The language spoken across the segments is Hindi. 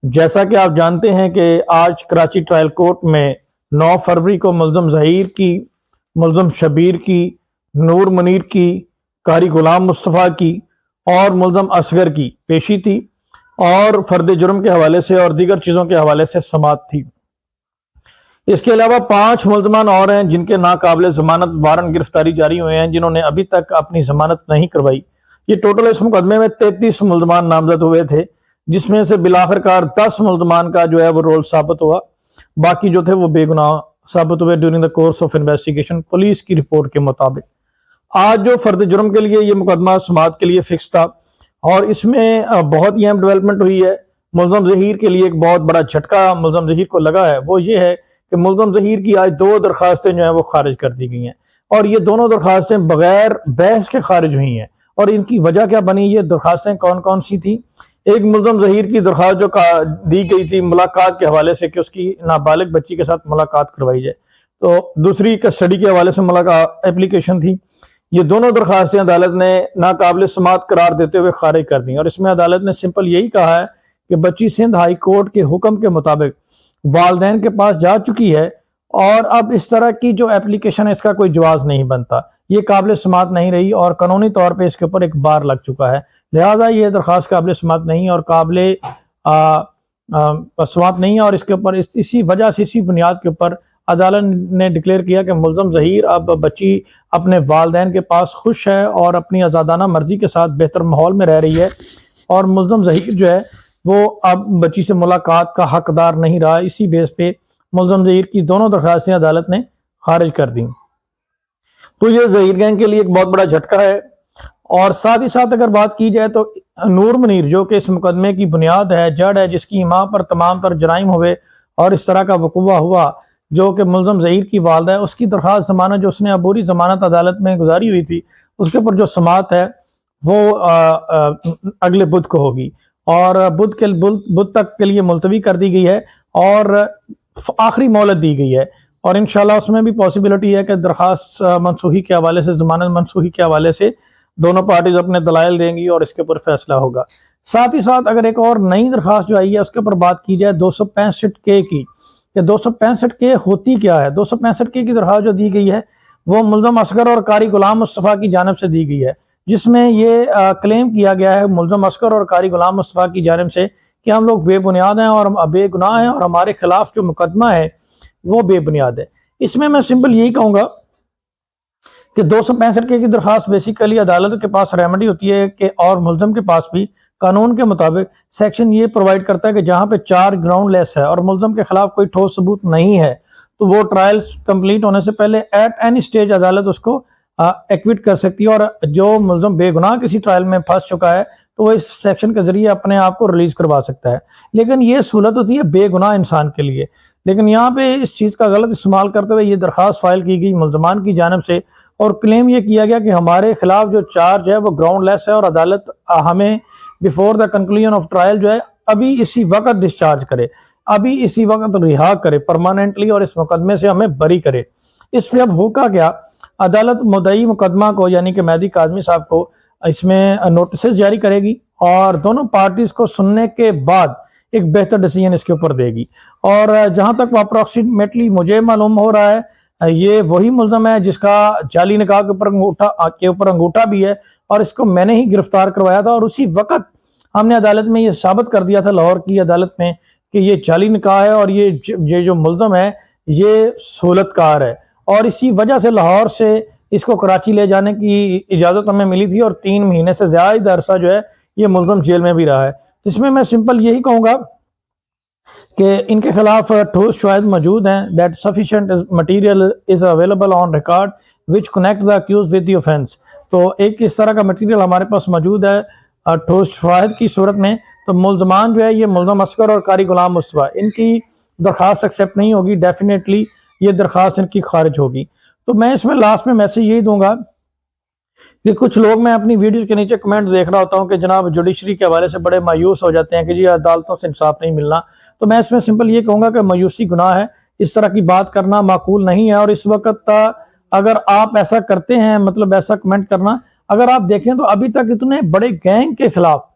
जैसा कि आप जानते हैं कि आज कराची ट्रायल कोर्ट में 9 फरवरी को मुल्ज़म ज़हीर की, मुल्ज़म शबीर की, नूर मुनीर की, कारी गुलाम मुस्तफ़ा की और मुल्ज़म असगर की पेशी थी और फर्द जुर्म के हवाले से और दीगर चीज़ों के हवाले से समाअत थी। इसके अलावा 5 मुल्ज़मान और हैं जिनके नाकाबिल ज़मानत वारंट गिरफ्तारी जारी हुए हैं, जिन्होंने अभी तक अपनी ज़मानत नहीं करवाई। ये टोटल इस मुकदमे में 33 मुल्ज़मान नामजद हुए थे, जिसमें से बिलाखिरकार 10 मुल्ज़मान का जो है वो रोल साबित हुआ, बाकी जो थे वो बेगुनाह साबित हुए during the course of investigation police की रिपोर्ट के मुताबिक। आज जो फर्द जुर्म के लिए ये मुकदमा समाअत के लिए फिक्स था और इसमें बहुत ही अहम डेवलपमेंट हुई है। मुल्ज़म ज़हीर के लिए एक बहुत बड़ा झटका मुल्ज़म ज़हीर को लगा है, वो ये है कि मुल्ज़म ज़हीर की आज 2 दरखास्तें जो है वो खारिज कर दी गई हैं और ये दोनों दरखास्तें बगैर बहस के खारिज हुई हैं। और इनकी वजह क्या बनी, ये दरखास्तें कौन कौन सी थी? एक मुल्ज़म ज़हीर की दरखास्त जो दी गई थी मुलाकात के हवाले से कि उसकी नाबालिग बच्ची के साथ मुलाकात करवाई जाए, तो दूसरी कस्टडी के हवाले से मुलाकात एप्लीकेशन थी। ये दोनों दरखास्तें अदालत ने नाकाबिल समाअत करार देते हुए खारिज कर दी और इसमें अदालत ने सिंपल यही कहा है कि बच्ची सिंध हाई कोर्ट के हुक्म के मुताबिक वालदैन के पास जा चुकी है और अब इस तरह की जो एप्लीकेशन है इसका कोई जवाब नहीं बनता, ये काबिल समाअत नहीं रही और कानूनी तौर पे इसके ऊपर एक बार लग चुका है, लिहाजा ये दरख्वास्त काबिल समाअत नहीं और काबिल समाअत नहीं है। और इसके ऊपर इसी वजह से, इसी बुनियाद के ऊपर अदालत ने डिक्लेयर किया कि मुल्ज़म ज़हीर अब बच्ची अपने वालदैन के पास खुश है और अपनी आज़ादाना मर्जी के साथ बेहतर माहौल में रह रही है और मुल्ज़म ज़हीर जो है वो अब बच्ची से मुलाकात का हकदार नहीं रहा। इसी बेस पे मुल्ज़म ज़हीर की दोनों दरखास्तें अदालत ने खारिज कर दी। तो ये ज़हीर गैंग के लिए एक बहुत बड़ा झटका है। और साथ ही साथ अगर बात की जाए तो नूर मुनीर जो कि इस मुकदमे की बुनियाद है, जड़ है, जिसकी माँ पर तमाम तर जराइम हुए और इस तरह का वक़ूआ हुआ, जो कि मुल्ज़म ज़हीर की वालदा है, उसकी दरख्वास्त ज़मानत जो उसने अबूरी ज़मानत अदालत में गुजारी हुई थी, उसके ऊपर जो समाअत है वो अगले बुध को होगी और बुध तक के लिए मुलतवी कर दी गई है और आखिरी मोहलत दी गई है और इंशाल्लाह उसमें भी पॉसिबिलिटी है कि दरख्वास्त मनसूखी के हवाले से, ज़मानत मनसूखी के हवाले से दोनों पार्टीज अपने दलाइल देंगी और इसके ऊपर फैसला होगा। साथ ही साथ अगर एक और नई दरख्वास्त जो आई है उसके ऊपर बात की जाए 265 की, 265 के होती क्या है। 265 की दरख्वास्त जो दी गई है वो मुल्ज़म असगर और कारी गुलाम मुस्तफ़ा की जानिब से दी गई है, जिसमें ये क्लेम किया गया है मुल्ज़म असगर और कारी गुलाम मुस्तफ़ा की जानिब से कि हम लोग बेबुनियाद हैं और बेगुनाह हैं और हमारे खिलाफ जो मुकदमा है वो बेबुनियाद है। इसमें मैं सिंपल यही कहूँगा कि 265 की दरख्वास्त बेसिकली अदालत के पास रेमेडी होती है कि और मुल्ज़म के पास भी कानून के मुताबिक सेक्शन ये प्रोवाइड करता है कि जहाँ पे 4 ग्राउंड लेस है और मुल्ज़म के खिलाफ कोई ठोस सबूत नहीं है तो वो ट्रायल कंप्लीट होने से पहले एट एनी स्टेज अदालत उसको एक्विट कर सकती है और जो मुल्ज़म बेगुनाह किसी ट्रायल में फंस चुका है तो वो इस सेक्शन के जरिए अपने आप को रिलीज करवा सकता है। लेकिन ये सहूलत होती है बेगुनाह इंसान के लिए, लेकिन यहाँ पे इस चीज़ का गलत इस्तेमाल करते हुए ये दरख्वास्त फाइल की गई मुल्ज़मान की जानिब से और क्लेम ये किया गया कि हमारे खिलाफ जो चार्ज है वो ग्राउंड लेस है और अदालत हमें before the conclusion of trial जो है अभी इसी वक्त डिस्चार्ज करे, अभी इसी वक्त रिहा करे परमानेंटली और इस मुकदमे से हमें बरी करे। इस पर अब होगा क्या, अदालत मुद्दई मुकदमा को यानी कि मेहदी काज़मी साहब को इसमें नोटिस जारी करेगी और दोनों पार्टीज को सुनने के बाद एक बेहतर डिसीजन इसके ऊपर देगी। और जहां तक अप्रोक्सीमेटली मुझे मालूम हो रहा है ये वही मुल्ज़म है जिसका जाली निकाह के ऊपर अंगूठा भी है और इसको मैंने ही गिरफ्तार करवाया था और उसी वक्त हमने अदालत में ये साबित कर दिया था लाहौर की अदालत में कि ये जाली निकाह है और ये जो मुल्ज़म है ये सहूलतकार है और इसी वजह से लाहौर से इसको कराची ले जाने की इजाज़त हमें मिली थी और 3 महीने से ज़्यादा अरसा जो है ये मुल्ज़म जेल में भी रहा है। इसमें मैं सिंपल यही कहूँगा कि इनके खिलाफ ठोस शवाहिद मौजूद हैं, that sufficient material is available on record which connect the accused with the offence. तो एक इस तरह का मटेरियल हमारे पास मौजूद है ठोस शवाहिद की सूरत में। तो मुल्ज़मान जो है ये मुल्ज़म असगर और कारी गुलाम मुस्तफ़ा, इनकी दरख्वास्त एक्सेप्ट नहीं होगी, डेफिनेटली ये दरख्वास्त इनकी खारिज होगी। तो मैं इसमें लास्ट में मैसेज यही दूंगा कि कुछ लोग, मैं अपनी वीडियोस के नीचे कमेंट देख रहा होता हूं कि जनाब जुडिशरी के हवाले से बड़े मायूस हो जाते हैं कि जी अदालतों से इंसाफ नहीं मिलना। तो मैं इसमें सिंपल ये कहूंगा कि मायूसी गुनाह है, इस तरह की बात करना माकूल नहीं है। और इस वक्त अगर आप ऐसा करते हैं, मतलब ऐसा कमेंट करना, अगर आप देखें तो अभी तक इतने बड़े गैंग के खिलाफ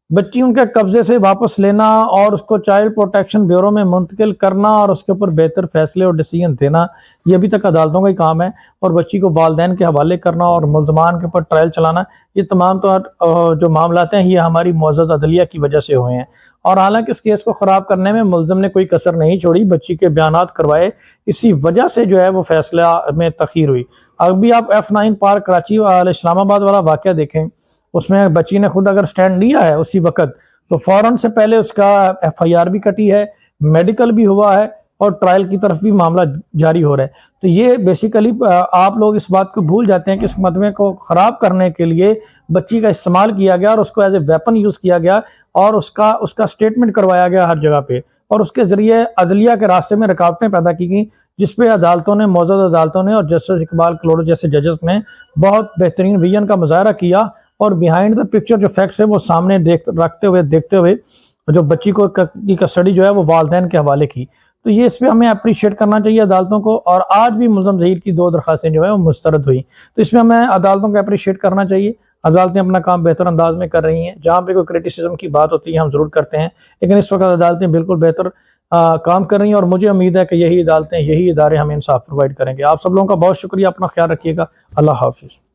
बच्ची उनके कब्जे से वापस लेना और उसको चाइल्ड प्रोटेक्शन ब्यूरो में मुंतकिल करना और उसके ऊपर बेहतर फैसले और डिसीजन देना, ये अभी तक अदालतों का ही काम है। और बच्ची को वालिदैन के हवाले करना और मुल्ज़मान के ऊपर ट्रायल चलाना, ये तमाम तो जो मामलात हैं ये हमारी मुअज़्ज़ज़ अदलिया की वजह से हुए हैं। और हालांकि इस केस को ख़राब करने में मुल्ज़िम ने कोई कसर नहीं छोड़ी, बच्ची के बयानात करवाए, इसी वजह से जो है वो फैसला में तख़ीर हुई। अभी आप F9 पार्क कराची इस्लामाबाद वाला वाक़या देखें, उसमें बच्ची ने खुद अगर स्टैंड लिया है उसी वक्त, तो फ़ौरन से पहले उसका FIR भी कटी है, मेडिकल भी हुआ है और ट्रायल की तरफ भी मामला जारी हो रहा है। तो ये बेसिकली आप लोग इस बात को भूल जाते हैं कि इस मुकदमे को ख़राब करने के लिए बच्ची का इस्तेमाल किया गया और उसको एज ए वेपन यूज़ किया गया और उसका स्टेटमेंट करवाया गया हर जगह पे, और उसके ज़रिए अदलिया के रास्ते में रुकावटें पैदा की गई, जिसपे अदालतों ने, मौजूद अदालतों ने और जस्टिस इकबाल कलोडो जैसे जजेस ने बहुत बेहतरीन विजन का मुजाहरा किया और बिहाइंड द पिक्चर जो फैक्ट्स है वो सामने देखते हुए जो बच्ची को की कस्टडी जो है वो वालिदैन के हवाले की। तो ये इस पर हमें अप्रिशिएट करना चाहिए अदालतों को। और आज भी मुल्ज़म ज़हीर की 2 दरख्वास्तें जो है वो मुस्तरद हुई, तो इसमें हमें अदालतों को अप्रिशिएट करना चाहिए। अदालतें अपना काम बेहतर अंदाज में कर रही हैं, जहाँ पे कोई क्रिटिसिज्म की बात होती है हम ज़रूर करते हैं, लेकिन इस वक्त अदालतें बिल्कुल बेहतर काम कर रही हैं और मुझे उम्मीद है कि यही अदालतें, यही इदारे हमें इंसाफ प्रोवाइड करेंगे। आप सब लोगों का बहुत शुक्रिया, अपना ख्याल रखिएगा। अल्लाह हाफिज़।